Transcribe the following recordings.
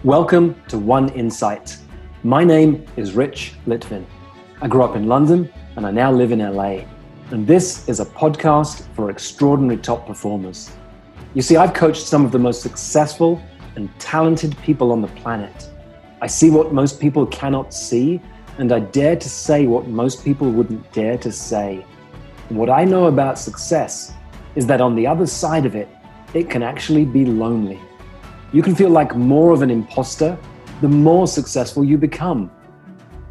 Welcome to One Insight. My name is Rich Litvin. I grew up in London and I now live in LA. And this is a podcast for extraordinary top performers. You see, I've coached some of the most successful and talented people on the planet. I see what most people cannot see, and I dare to say what most people wouldn't dare to say. And what I know about success is that on the other side of it, it can actually be lonely. You can feel like more of an imposter the more successful you become.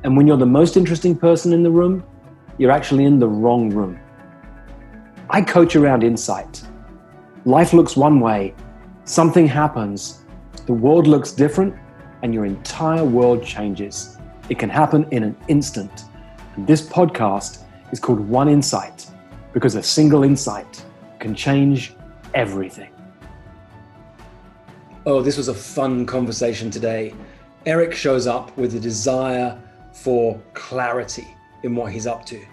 And when you're the most interesting person in the room, you're actually in the wrong room. I coach around insight. Life looks one way, something happens, the world looks different, and your entire world changes. It can happen in an instant. And this podcast is called One Insight because a single insight can change everything. Oh, this was a fun conversation today. Eric shows up with a desire for clarity in what he's up to.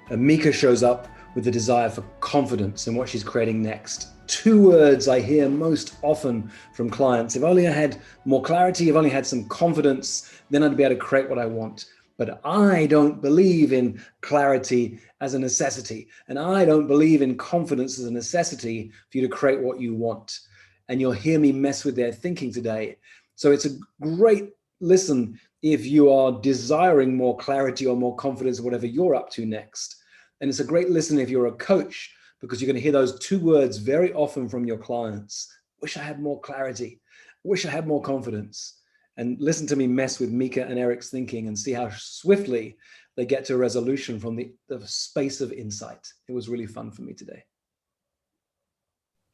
And Micha shows up with a desire for confidence in what she's creating next. Two words I hear most often from clients. If only I had more clarity, if only I had some confidence, then I'd be able to create what I want. But I don't believe in clarity as a necessity. And I don't believe in confidence as a necessity for you to create what you want. And you'll hear me mess with their thinking today. So it's a great listen if you are desiring more clarity or more confidence, whatever you're up to next. And it's a great listen if you're a coach, because you're going to hear those two words very often from your clients. Wish I had more clarity. Wish I had more confidence. And listen to me mess with Micha and Eric's thinking and see how swiftly they get to a resolution from the space of insight. It was really fun for me today.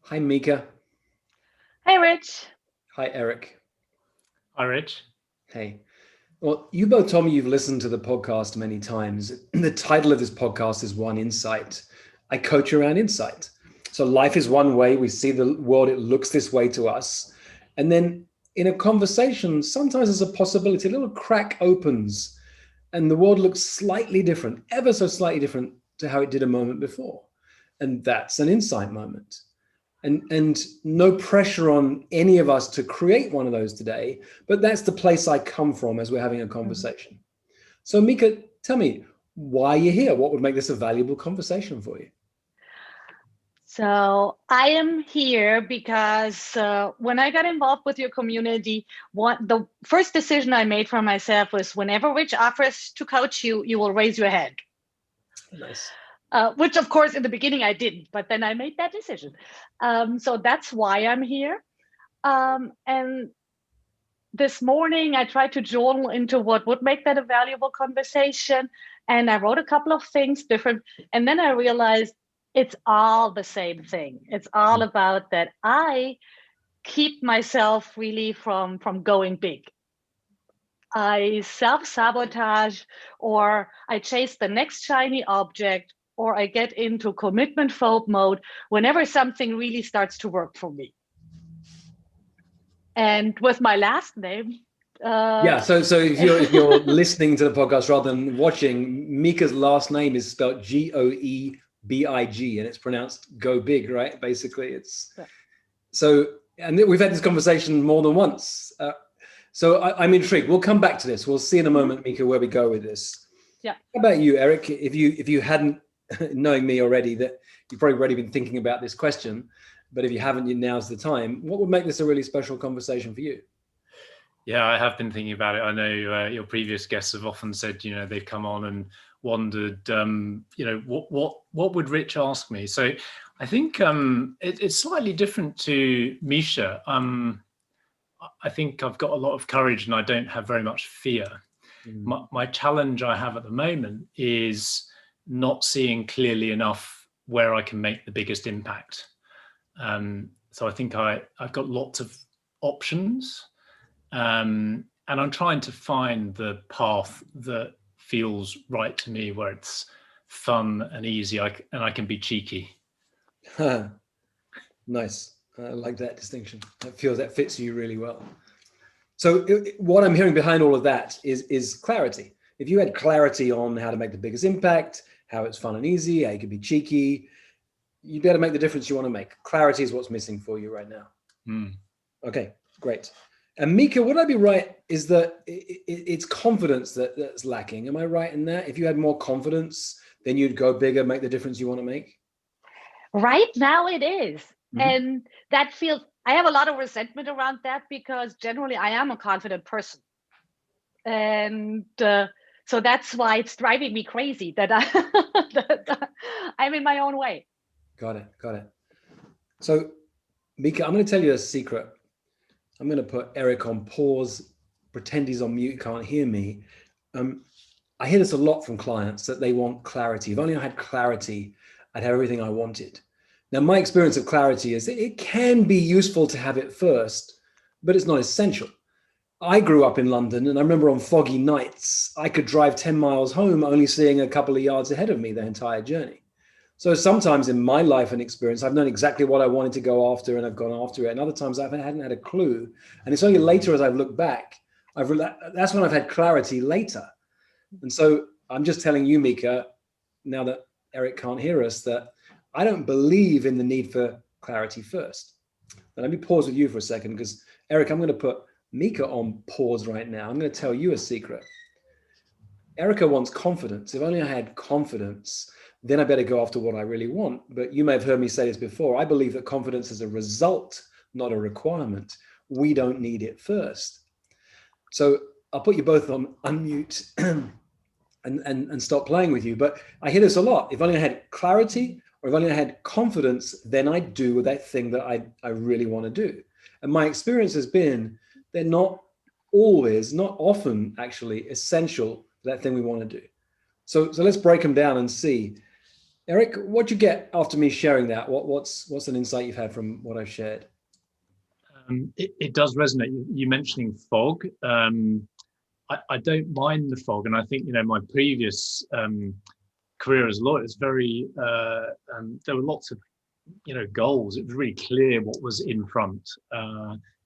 Hi, Micha. Hey, Rich. Hi, Eric. Hi, Rich. Hey. Well, you both told me you've listened to the podcast many times. The title of this podcast is One Insight. I coach around insight. So life is one way. We see the world, it looks this way to us. And then in a conversation, sometimes there's a possibility, a little crack opens and the world looks slightly different, ever so slightly different to how it did a moment before. And that's an insight moment. And no pressure on any of us to create one of those today, but that's the place I come from as we're having a conversation. So Micha, tell me why you're here. What would make this a valuable conversation for you? So I am here because when I got involved with your community, the first decision I made for myself was whenever Rich offers to coach you, you will raise your hand. Nice. Which, of course, in the beginning I didn't, but then I made that decision. So that's why I'm here. And this morning, I tried to journal into what would make that a valuable conversation. And I wrote a couple of things different. And then I realized it's all the same thing. It's all about that I keep myself really from going big. I self-sabotage, or I chase the next shiny object, or I get into commitment phobe mode whenever something really starts to work for me. And with my last name. So if you're listening to the podcast rather than watching, Micha's last name is spelled Goebig, and it's pronounced go big, right? Basically, it's so. And we've had this conversation more than once. So I'm intrigued. We'll come back to this. We'll see in a moment, Micha, where we go with this. Yeah. How about you, Eric? If you hadn't, knowing me already, that you've probably already been thinking about this question, but if you haven't, now's the time. What would make this a really special conversation for you? Yeah, I have been thinking about it. I know your previous guests have often said, they've come on and wondered, what would Rich ask me? So I think it's slightly different to Micha. I think I've got a lot of courage and I don't have very much fear. My challenge I have at the moment is not seeing clearly enough where I can make the biggest impact. So I think I've got lots of options, and I'm trying to find the path that feels right to me, where it's fun and easy, and I can be cheeky. Nice. I like that distinction. That fits you really well. So what I'm hearing behind all of that is clarity. If you had clarity on how to make the biggest impact, how it's fun and easy, how you can be cheeky, you'd be able to make the difference you want to make. Clarity is what's missing for you right now. Okay, great. And Micha, would I be right? Is that it's confidence that's lacking? Am I right in that? If you had more confidence, then you'd go bigger, make the difference you want to make? Right now it is. Mhm. And that feels, I have a lot of resentment around that because generally I am a confident person. And so that's why it's driving me crazy that, that I'm in my own way. Got it. So, Micha, I'm going to tell you a secret. I'm going to put Eric on pause, pretend he's on mute, can't hear me. I hear this a lot from clients that they want clarity. If only I had clarity, I'd have everything I wanted. Now, my experience of clarity is that it can be useful to have it first, but it's not essential. I grew up in London, and I remember on foggy nights, I could drive 10 miles home only seeing a couple of yards ahead of me the entire journey. So sometimes in my life and experience, I've known exactly what I wanted to go after and I've gone after it. And other times I hadn't had a clue. And it's only later as I've looked back, that's when I've had clarity later. And so I'm just telling you, Micha, now that Eric can't hear us, that I don't believe in the need for clarity first. But let me pause with you for a second, because Eric, I'm going to put Micha on pause right now. I'm going to tell you a secret. Erica wants confidence. If only I had confidence, then I better go after what I really want. But you may have heard me say this before. I believe that confidence is a result, not a requirement. We don't need it first. So I'll put you both on unmute and stop playing with you. But I hear this a lot. If only I had clarity, or if only I had confidence, then I'd do that thing that I really want to do. And my experience has been they're not always, not often actually essential for that thing we want to do. So let's break them down and see. Eric, what'd you get after me sharing that? What's an insight you've had from what I've shared? It does resonate. You mentioning fog. I don't mind the fog, and I think my previous career as a lawyer is very. There were lots of goals. It was really clear what was in front.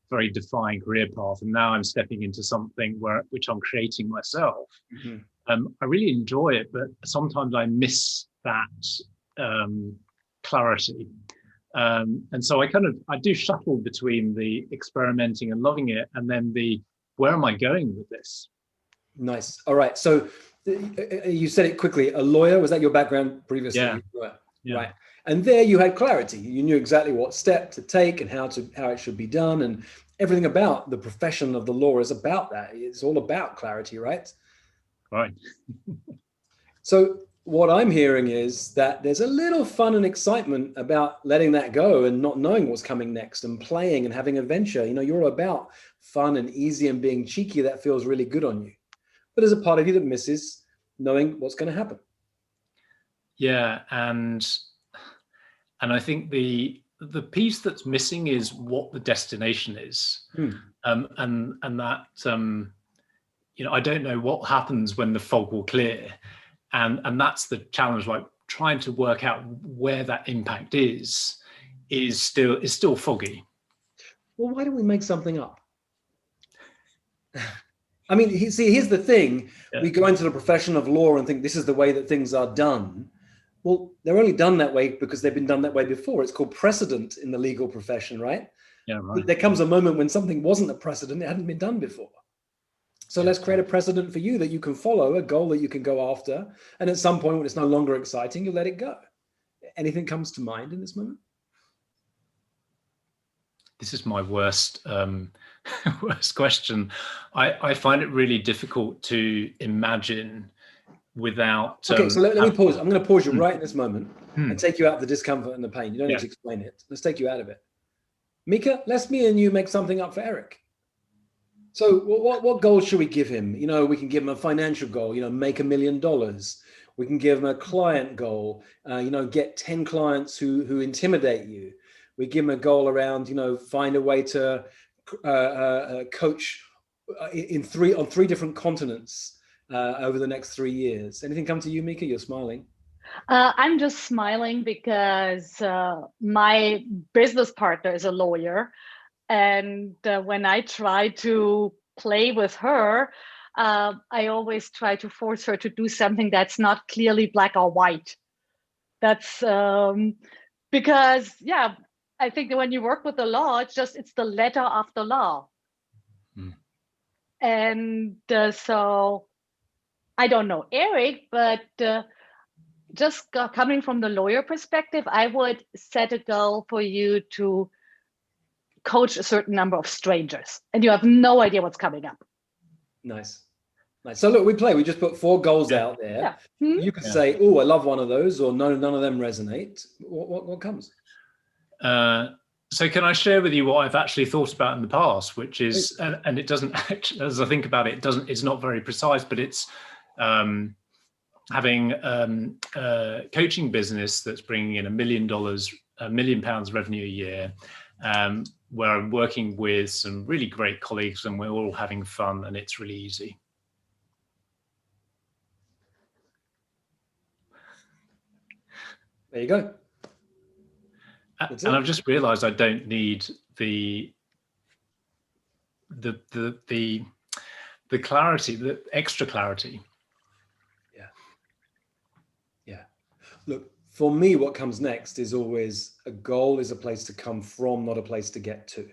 Very defined career path, and now I'm stepping into something which I'm creating myself. Mm-hmm. I really enjoy it, but sometimes I miss that clarity. And so I do shuttle between the experimenting and loving it, and then where am I going with this? Nice. All right. So you said it quickly. A lawyer, was that your background previously? Yeah. Right. And there you had clarity. You knew exactly what step to take and how it should be done, and everything about the profession of the law is about that. It's all about clarity, right? Right. So what I'm hearing is that there's a little fun and excitement about letting that go and not knowing what's coming next and playing and having adventure. You're all about fun and easy and being cheeky. That feels really good on you. But there's a part of you that misses knowing what's going to happen. Yeah, and I think the piece that's missing is what the destination is. And that I don't know what happens when the fog will clear. And that's the challenge, like trying to work out where that impact is still foggy. Well, why don't we make something up? I mean, here's the thing. Yeah. We go into the profession of law and think this is the way that things are done. Well, they're only done that way because they've been done that way before. It's called precedent in the legal profession, right? Yeah, right. There comes a moment when something wasn't a precedent, it hadn't been done before. So let's create a precedent for you that you can follow, a goal that you can go after. And at some point when it's no longer exciting, you let it go. Anything comes to mind in this moment? This is my worst question. I find it really difficult to imagine without... Okay, so let me pause. I'm going to pause you right in this moment and take you out of the discomfort and the pain. You don't need to explain it. Let's take you out of it. Micha, let's me and you make something up for Eric. So what goals should we give him? We can give him a financial goal, make $1 million. We can give him a client goal, get 10 clients who intimidate you. We give him a goal around, find a way to coach on three different continents over the next 3 years. Anything come to you, Micha? You're smiling. I'm just smiling because my business partner is a lawyer. And when I try to play with her, I always try to force her to do something that's not clearly black or white. That's because, I think that when you work with the law, it's the letter of the law. And so I don't know Eric, but just coming from the lawyer perspective, I would set a goal for you to coach a certain number of strangers, and you have no idea what's coming up. Nice. So look, we just put 4 goals out there. Yeah. Mm-hmm. You could say, oh, I love one of those, or no, none of them resonate. What comes? So can I share with you what I've actually thought about in the past, which is, and it doesn't actually, as I think about it, it's not very precise, but it's having a coaching business that's bringing in $1 million revenue a year, where I'm working with some really great colleagues and we're all having fun and it's really easy. There you go. And I've just realized I don't need the clarity, the extra clarity. Yeah. Look, for me, what comes next is always a goal is a place to come from, not a place to get to.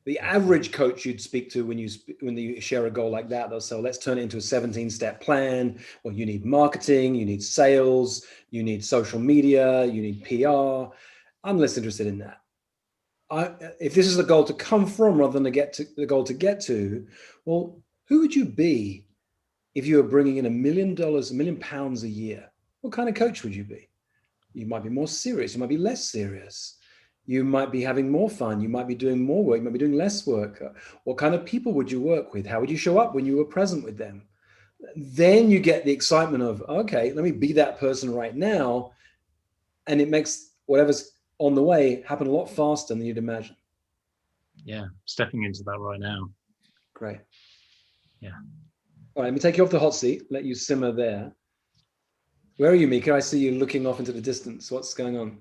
The average coach you'd speak to when you share a goal like that, they'll say, well, let's turn it into a 17-step plan. Well, you need marketing, you need sales, you need social media, you need PR. I'm less interested in that. If this is the goal to come from rather than the goal to get to, well, who would you be if you were bringing in $1 million, £1 million a year? What kind of coach would you be? You might be more serious. You might be less serious. You might be having more fun. You might be doing more work. You might be doing less work. What kind of people would you work with? How would you show up when you were present with them? Then you get the excitement of, okay, let me be that person right now. And it makes whatever's on the way happen a lot faster than you'd imagine. Yeah, stepping into that right now. Great. Yeah. All right, let me take you off the hot seat, let you simmer there. Where are you, Micha? I see you looking off into the distance. What's going on?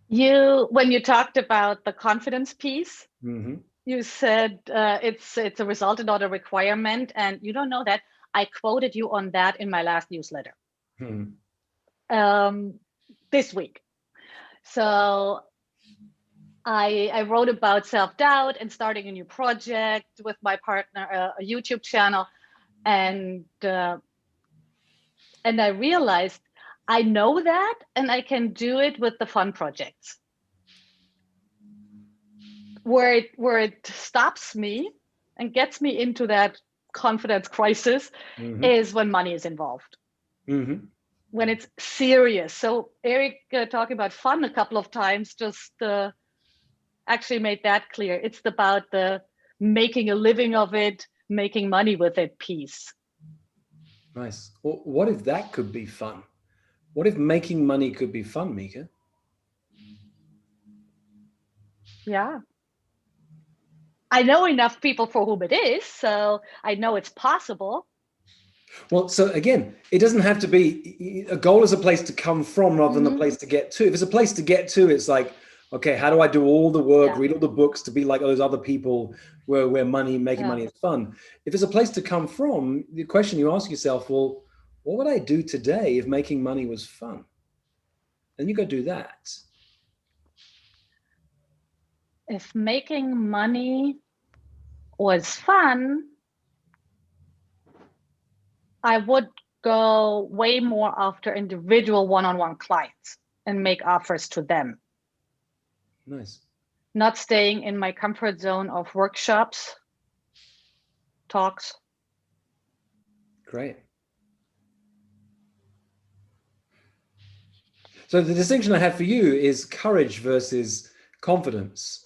When you talked about the confidence piece, mm-hmm. You said it's a result and not a requirement. And you don't know that. I quoted you on that in my last newsletter this week. So I wrote about self-doubt and starting a new project with my partner, a YouTube channel. And I realized I know that and I can do it with the fun projects. Where it stops me and gets me into that confidence crisis is when money is involved. Mm-hmm. When it's serious. So Eric talking about fun a couple of times just actually made that clear. It's about the making a living of it, making money with it piece. Nice. Well, what if that could be fun? What if making money could be fun, Micha? Yeah. I know enough people for whom it is, so I know it's possible. Well, so again, it doesn't have to be, a goal is a place to come from rather than a place to get to. If it's a place to get to, it's like, okay, how do I do all the work, read all the books to be like those other people where making money is fun? If it's a place to come from, the question you ask yourself, well, what would I do today if making money was fun? And you go do that. If making money was fun, I would go way more after individual one-on-one clients and make offers to them. Nice. Not staying in my comfort zone of workshops, talks. Great. So the distinction I have for you is courage versus confidence.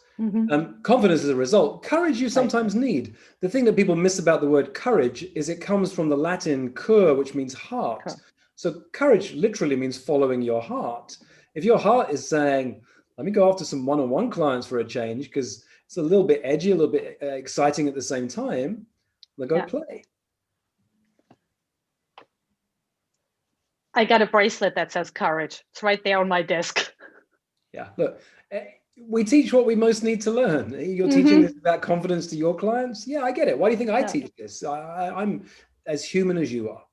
Confidence is a result. Courage you sometimes need. The thing that people miss about the word courage is it comes from the Latin cur, which means heart. So courage literally means following your heart. If your heart is saying, let me go after some one-on-one clients for a change because it's a little bit edgy, a little bit exciting at the same time, then go play. I got a bracelet that says courage. It's right there on my desk. Yeah, look, we teach what we most need to learn. You're teaching this about confidence to your clients. Yeah, I get it. Why do you think I teach this? I'm as human as you are.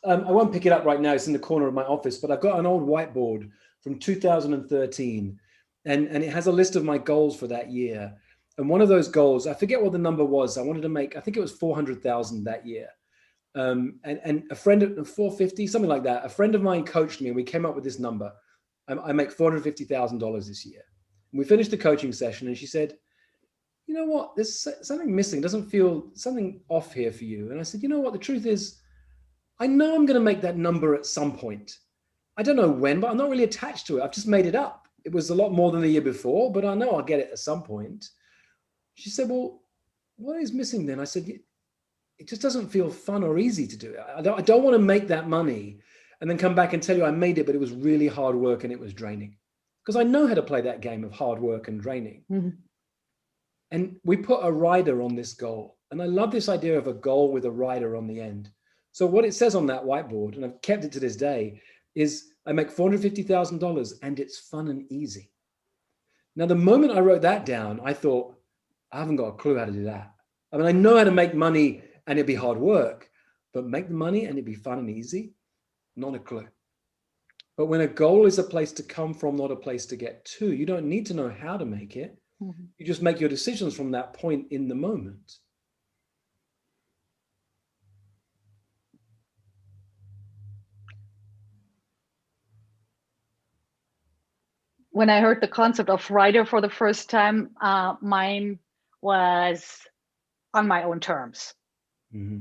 I won't pick it up right now. It's in the corner of my office, but I've got an old whiteboard from 2013 and it has a list of my goals for that year. And one of those goals, I forget what the number was. I wanted to make, I think it was 400,000 that year. And a friend of 450, something like that. A friend of mine coached me and we came up with this number. I make $450,000 this year. And we finished the coaching session and she said, you know what, there's something missing. Doesn't feel something off here for you. And I said, you know what, the truth is, I know I'm going to make that number at some point. I don't know when, but I'm not really attached to it. I've just made it up. It was a lot more than the year before, but I know I'll get it at some point. She said, well, what is missing then? I said, it just doesn't feel fun or easy to do it. I don't want to make that money and then come back and tell you I made it, but it was really hard work and it was draining. Because I know how to play that game of hard work and draining. Mm-hmm. And we put a rider on this goal. And I love this idea of a goal with a rider on the end. So what it says on that whiteboard, and I've kept it to this day, is I make $450,000 and it's fun and easy. Now, the moment I wrote that down, I thought, I haven't got a clue how to do that. I mean, I know how to make money and it'd be hard work, but make the money and it'd be fun and easy, not a clue. But when a goal is a place to come from, not a place to get to, you don't need to know how to make it. Mm-hmm. You just make your decisions from that point in the moment. When I heard the concept of rider for the first time, mine was on my own terms. Mm-hmm.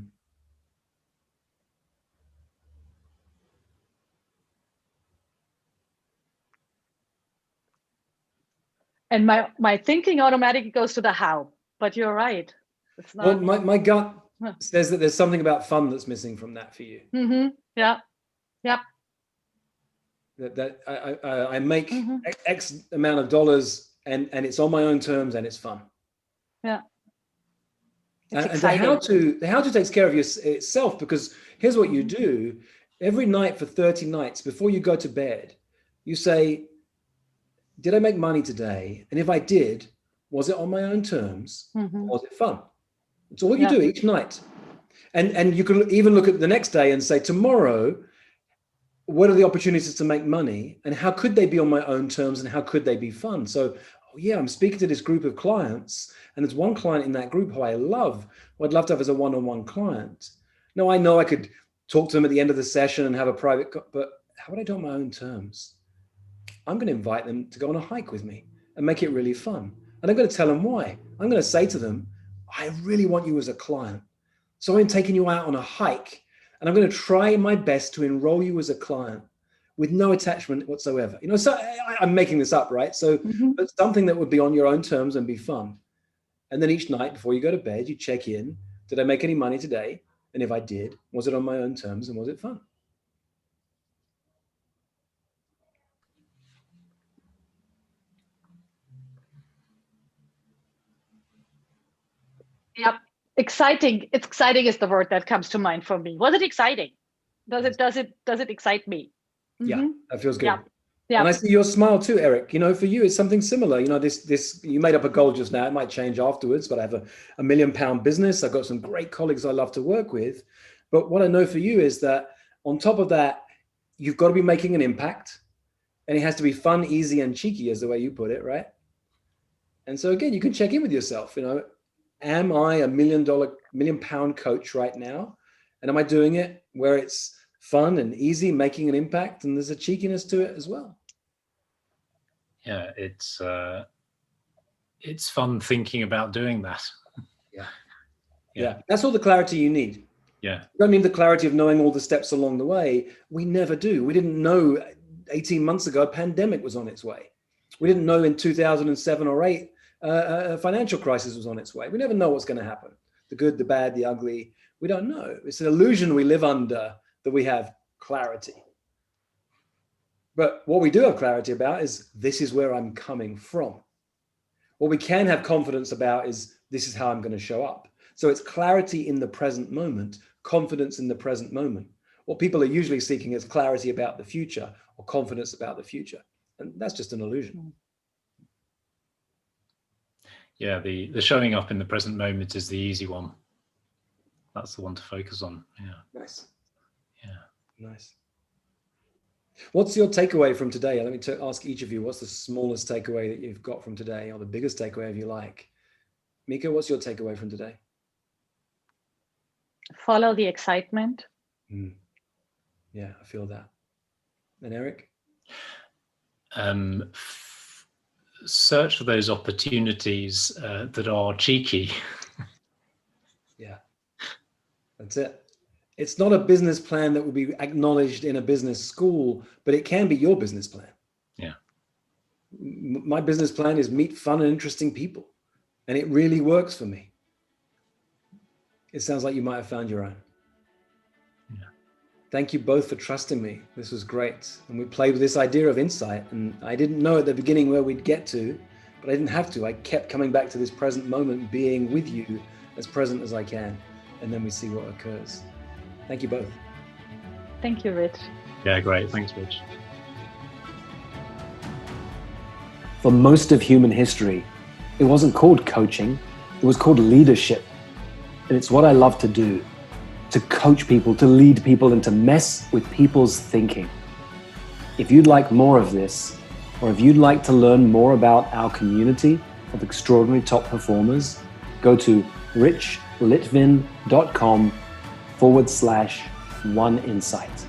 And my thinking automatically goes to the how, but you're right. It's not. Well, my gut says that there's something about fun that's missing from that for you. Mm-hmm. Yeah. Yep. That I make mm-hmm. X amount of dollars and it's on my own terms and it's fun. Yeah. And the how to takes care of itself, because here's what you do every night for 30 nights before you go to bed. You say, did I make money today? And if I did, was it on my own terms? Mm-hmm. Was it fun? It's all you do each night. And you can even look at the next day and say, tomorrow, what are the opportunities to make money? And how could they be on my own terms? And how could they be fun? So, I'm speaking to this group of clients. And there's one client in that group who I love, who I'd love to have as a one-on-one client. Now, I know I could talk to them at the end of the session and have a private, but how would I do it on my own terms? I'm going to invite them to go on a hike with me and make it really fun. And I'm going to tell them why. I'm going to say to them, I really want you as a client. So I'm taking you out on a hike and I'm going to try my best to enroll you as a client with no attachment whatsoever. So I'm making this up, right? So but something that would be on your own terms and be fun. And then each night before you go to bed, you check in. Did I make any money today? And if I did, was it on my own terms and was it fun? Yep. Exciting. Exciting is the word that comes to mind for me. Was it exciting? Does it excite me? Yeah, that feels good. Yeah. Yeah. And I see your smile too, Eric. For you, it's something similar. This you made up a goal just now. It might change afterwards, but I have a £1 million business. I've got some great colleagues I love to work with. But what I know for you is that on top of that, you've got to be making an impact, and it has to be fun, easy, and cheeky, is the way you put it, right? And so again, you can check in with yourself. Am I a £1 million coach right now? And am I doing it where it's fun and easy, making an impact, and there's a cheekiness to it as well? Yeah, it's fun thinking about doing that. Yeah. That's all the clarity you need. Yeah. You don't need the clarity of knowing all the steps along the way. We never do. We didn't know 18 months ago a pandemic was on its way. We didn't know in 2007 or 8 a financial crisis was on its way. We never know what's going to happen. The good, the bad, the ugly. We don't know. It's an illusion we live under that we have clarity. But what we do have clarity about is this is where I'm coming from. What we can have confidence about is this is how I'm going to show up. So it's clarity in the present moment, confidence in the present moment. What people are usually seeking is clarity about the future or confidence about the future. And that's just an illusion. Yeah, the showing up in the present moment is the easy one. That's the one to focus on. Yeah. Nice. Yeah. Nice. What's your takeaway from today? Let me ask each of you, what's the smallest takeaway that you've got from today, or the biggest takeaway if you like? Micha, what's your takeaway from today? Follow the excitement. Yeah, I feel that. And Eric? Search for those opportunities that are cheeky. Yeah, that's it. It's not a business plan that will be acknowledged in a business school, but it can be your business plan. Yeah. My business plan is meet fun and interesting people, and it really works for me. It sounds like you might have found your own. Yeah. Thank you both for trusting me. This was great. And we played with this idea of insight, and I didn't know at the beginning where we'd get to, but I didn't have to. I kept coming back to this present moment, being with you as present as I can, and then we see what occurs. Thank you both. Thank you, Rich. Yeah, great. Thanks, Rich. For most of human history, it wasn't called coaching, it was called leadership. And it's what I love to do, to coach people, to lead people, and to mess with people's thinking. If you'd like more of this, or if you'd like to learn more about our community of extraordinary top performers, go to richlitvin.com/oneinsight.